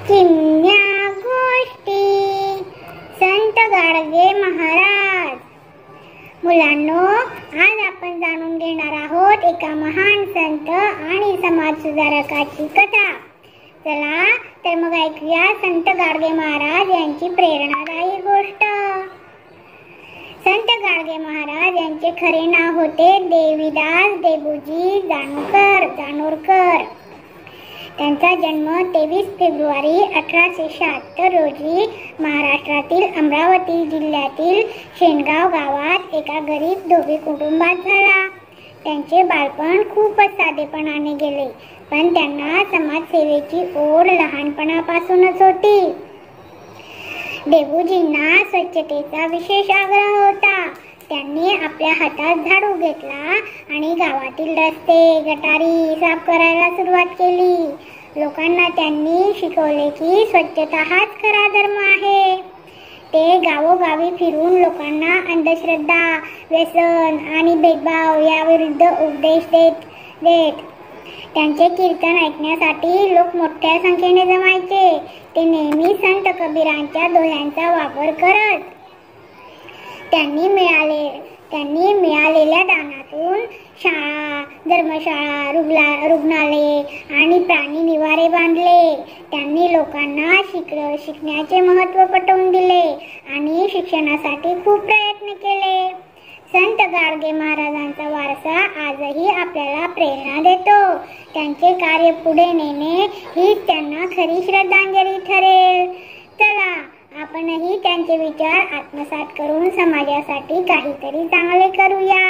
किमया गोष्टी संत गाडगे महाराज। मुलांनो, आज आपण जाणून घेणार आहोत एका महान संत आणि समाज सुधारकाची कथा। चला तर मग ऐकूया संत गाडगे महाराज यांची प्रेरणादायी गोष्ट। संत गाडगे महाराज यांचे खरे नाव होते देवीदास देबूजी जानोरकर। त्यांचा जन्म 23 फेब्रुवारी 1876 रोजी महाराष्ट्रातील अमरावती जिल्ह्यातील शेनगाव गावात एका गरीब धोबी कुटुंबात झाला। त्यांचे बालपण खूपच साधेपणाने गेले, पण त्यांना समाजसेवेची ओढ लहानपणापासूनच होती। देबूजींना स्वच्छतेचा विशेष आग्रह होता। त्यांनी आपल्या हातात झाडू घेतला आणि गावातील रस्ते गटारी साफ करायला सुरुवात केली। लोकांना त्यांनी शिकवले की स्वच्छता हाच खरा धर्म आहे। ते गावोगावी फिरून लोकांना अंधश्रद्धा, व्यसन आणि भेदभाव याविरुद्ध उपदेश देत। त्यांचे कीर्तन ऐकण्यासाठी लोक मोठ्या संख्येने जमायचे। ते नेहमी संत कबीरांच्या दोह्यांचा वापर करत। त्यांनी मिळालेल्या दानातून शाळा, धर्मशाळा, रुग्णालये आणि प्राणी निवारे बांधले। त्यांनी लोकांना शिकण्याचे महत्त्व पटवून दिले आणि शिक्षणासाठी खूप प्रयत्न केले। संत गाडगे महाराजांचा वारसा आजही आपल्याला प्रेरणा देतो। त्यांचे कार्य पुढे नेणे हीच त्यांना खरी श्रद्धांजली ठरेल। चला आपणही त्यांचे विचार आत्मसात करून समाजासाठी काहीतरी चांगले करूया।